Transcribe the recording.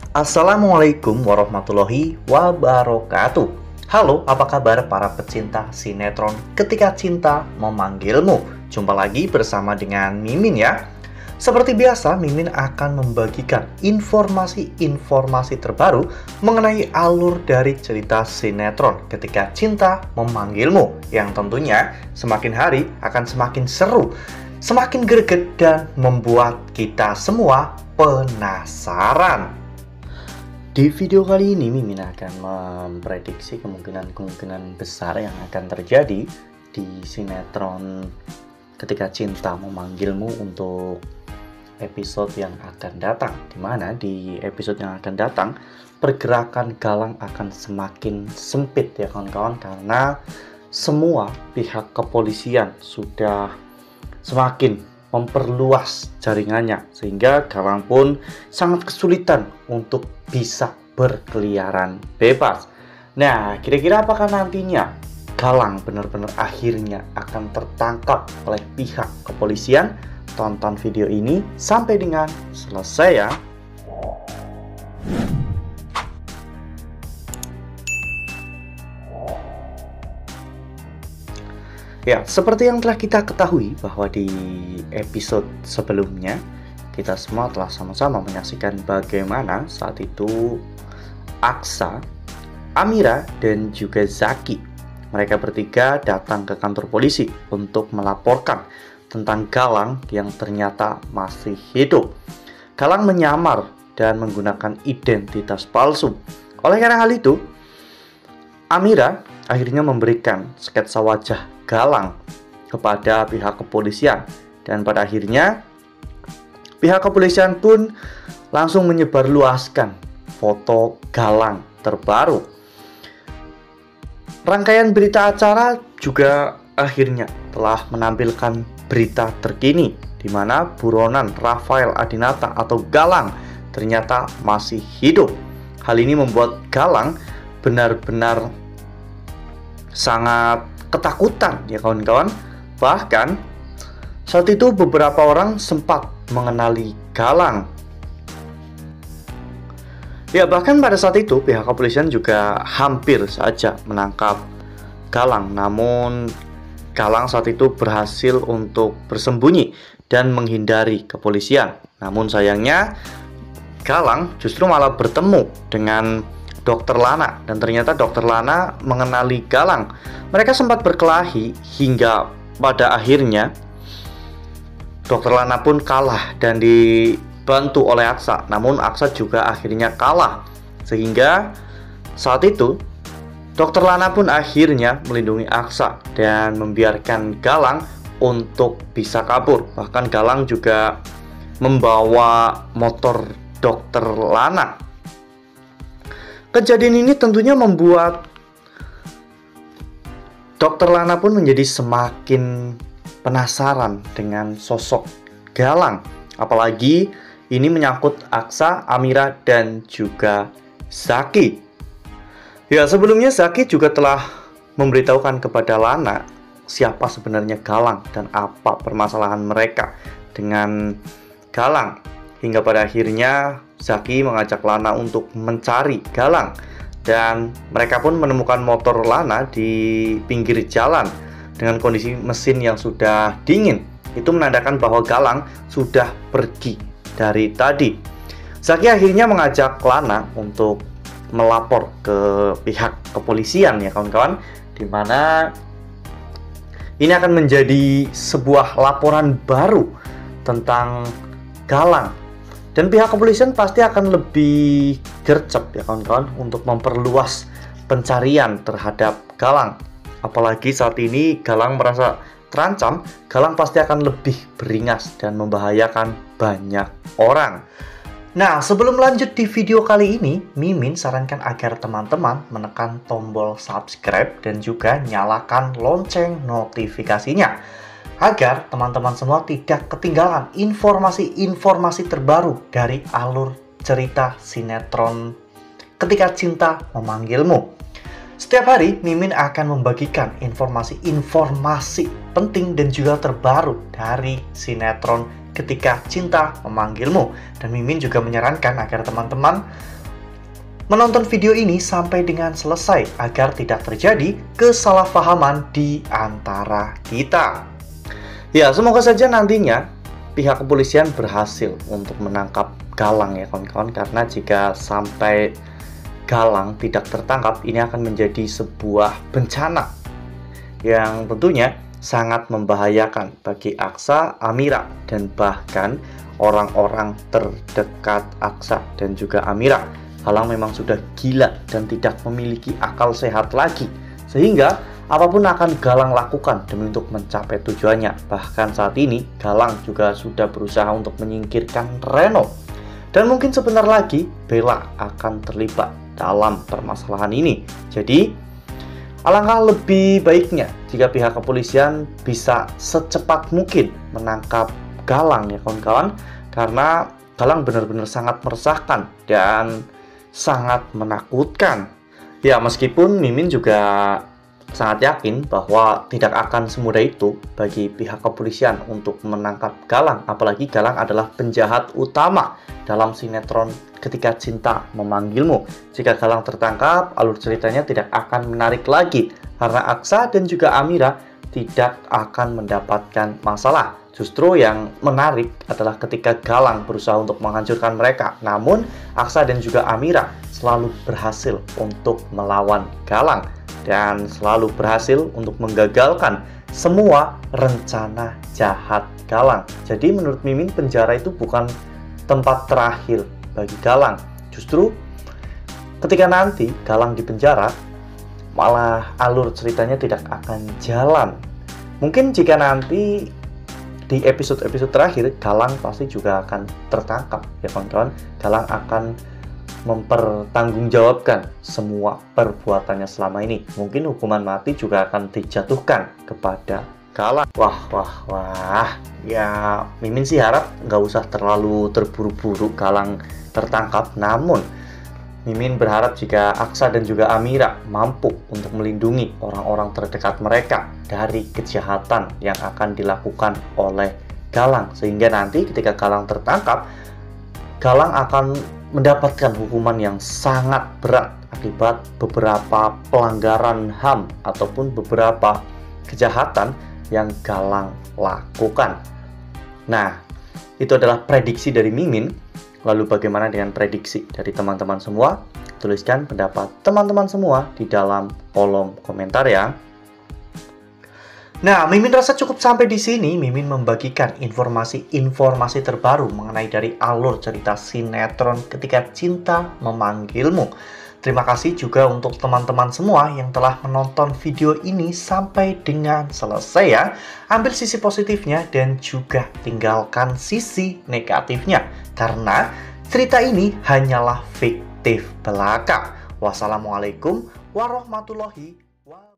Assalamualaikum warahmatullahi wabarakatuh. Halo, apa kabar para pecinta sinetron Ketika Cinta Memanggilmu? Jumpa lagi bersama dengan Mimin ya. Seperti biasa, Mimin akan membagikan informasi-informasi terbaru mengenai alur dari cerita sinetron Ketika Cinta Memanggilmu, yang tentunya semakin hari akan semakin seru, semakin greget, dan membuat kita semua penasaran. Di video kali ini, Mimin akan memprediksi kemungkinan-kemungkinan besar yang akan terjadi di sinetron Ketika Cinta Memanggilmu untuk episode yang akan datang. Dimana di episode yang akan datang, pergerakan Galang akan semakin sempit ya kawan-kawan, karena semua pihak kepolisian sudah semakin memperluas jaringannya, sehingga Galang pun sangat kesulitan untuk bisa berkeliaran bebas. Nah, kira-kira apakah nantinya Galang benar-benar akhirnya akan tertangkap oleh pihak kepolisian? Tonton video ini sampai dengan selesai ya. Ya, seperti yang telah kita ketahui bahwa di episode sebelumnya kita semua telah sama-sama menyaksikan bagaimana saat itu Aksa, Amira, dan juga Zaki, mereka bertiga datang ke kantor polisi untuk melaporkan tentang Galang yang ternyata masih hidup. Galang menyamar dan menggunakan identitas palsu. Oleh karena hal itu, Amira akhirnya memberikan sketsa wajah Galang kepada pihak kepolisian, dan pada akhirnya pihak kepolisian pun langsung menyebarluaskan foto Galang terbaru. Rangkaian berita acara juga akhirnya telah menampilkan berita terkini di mana buronan Rafael Adinata atau Galang ternyata masih hidup. Hal ini membuat Galang benar-benar sangat ketakutan ya kawan-kawan. Bahkan saat itu beberapa orang sempat mengenali Galang. Ya, bahkan pada saat itu pihak kepolisian juga hampir saja menangkap Galang, namun Galang saat itu berhasil untuk bersembunyi dan menghindari kepolisian. Namun sayangnya Galang justru malah bertemu dengan Dokter Lana, dan ternyata Dokter Lana mengenali Galang. Mereka sempat berkelahi hingga pada akhirnya Dokter Lana pun kalah dan dibantu oleh Aksa. Namun Aksa juga akhirnya kalah, sehingga saat itu Dokter Lana pun akhirnya melindungi Aksa dan membiarkan Galang untuk bisa kabur. Bahkan Galang juga membawa motor Dokter Lana. Kejadian ini tentunya membuat Dokter Lana pun menjadi semakin penasaran dengan sosok Galang. Apalagi ini menyangkut Aksa, Amira, dan juga Zaki. Ya, sebelumnya Zaki juga telah memberitahukan kepada Lana siapa sebenarnya Galang dan apa permasalahan mereka dengan Galang. Hingga pada akhirnya Zaki mengajak Lana untuk mencari Galang, dan mereka pun menemukan motor Lana di pinggir jalan dengan kondisi mesin yang sudah dingin. Itu menandakan bahwa Galang sudah pergi dari tadi. Zaki akhirnya mengajak Lana untuk melapor ke pihak kepolisian ya kawan-kawan, dimana ini akan menjadi sebuah laporan baru tentang Galang, dan pihak kepolisian pasti akan lebih gercep ya kawan-kawan untuk memperluas pencarian terhadap Galang. Apalagi saat ini Galang merasa terancam, Galang pasti akan lebih beringas dan membahayakan banyak orang. Nah, sebelum lanjut di video kali ini, Mimin sarankan agar teman-teman menekan tombol subscribe dan juga nyalakan lonceng notifikasinya, agar teman-teman semua tidak ketinggalan informasi-informasi terbaru dari alur cerita sinetron Ketika Cinta Memanggilmu. Setiap hari, Mimin akan membagikan informasi-informasi penting dan juga terbaru dari sinetron Ketika Cinta Memanggilmu. Dan Mimin juga menyarankan agar teman-teman menonton video ini sampai dengan selesai agar tidak terjadi kesalahpahaman di antara kita. Ya, semoga saja nantinya pihak kepolisian berhasil untuk menangkap Galang ya kawan-kawan, karena jika sampai Galang tidak tertangkap, ini akan menjadi sebuah bencana yang tentunya sangat membahayakan bagi Aksa, Amira, dan bahkan orang-orang terdekat Aksa dan juga Amira. Galang memang sudah gila dan tidak memiliki akal sehat lagi, sehingga apapun akan Galang lakukan demi untuk mencapai tujuannya. Bahkan saat ini Galang juga sudah berusaha untuk menyingkirkan Reno, dan mungkin sebentar lagi Bella akan terlibat dalam permasalahan ini. Jadi alangkah lebih baiknya jika pihak kepolisian bisa secepat mungkin menangkap Galang ya kawan-kawan, karena Galang benar-benar sangat meresahkan dan sangat menakutkan. Ya, meskipun Mimin juga sangat yakin bahwa tidak akan semudah itu bagi pihak kepolisian untuk menangkap Galang, apalagi Galang adalah penjahat utama dalam sinetron Ketika Cinta Memanggilmu. Jika Galang tertangkap, alur ceritanya tidak akan menarik lagi karena Aksa dan juga Amira tidak akan mendapatkan masalah. Justru yang menarik adalah ketika Galang berusaha untuk menghancurkan mereka, namun Aksa dan juga Amira selalu berhasil untuk melawan Galang dan selalu berhasil untuk menggagalkan semua rencana jahat Galang. Jadi menurut Mimin, penjara itu bukan tempat terakhir bagi Galang. Justru ketika nanti Galang di penjara, malah alur ceritanya tidak akan jalan. Mungkin jika nanti di episode-episode terakhir, Galang pasti juga akan tertangkap ya kawan-kawan. Galang akan mempertanggungjawabkan semua perbuatannya selama ini. Mungkin hukuman mati juga akan dijatuhkan kepada Galang. Wah. Ya, Mimin sih harap nggak usah terlalu terburu-buru Galang tertangkap. Namun Mimin berharap jika Aksa dan juga Amira mampu untuk melindungi orang-orang terdekat mereka dari kejahatan yang akan dilakukan oleh Galang, sehingga nanti ketika Galang tertangkap, Galang akan mendapatkan hukuman yang sangat berat akibat beberapa pelanggaran HAM ataupun beberapa kejahatan yang Galang lakukan. Nah, itu adalah prediksi dari Mimin. Lalu bagaimana dengan prediksi dari teman-teman semua? Tuliskan pendapat teman-teman semua di dalam kolom komentar ya. Nah, Mimin rasa cukup sampai di sini. Mimin membagikan informasi-informasi terbaru mengenai dari alur cerita sinetron Ketika Cinta Memanggilmu. Terima kasih juga untuk teman-teman semua yang telah menonton video ini sampai dengan selesai ya. Ambil sisi positifnya dan juga tinggalkan sisi negatifnya, karena cerita ini hanyalah fiktif belaka. Wassalamualaikum warahmatullahi wabarakatuh.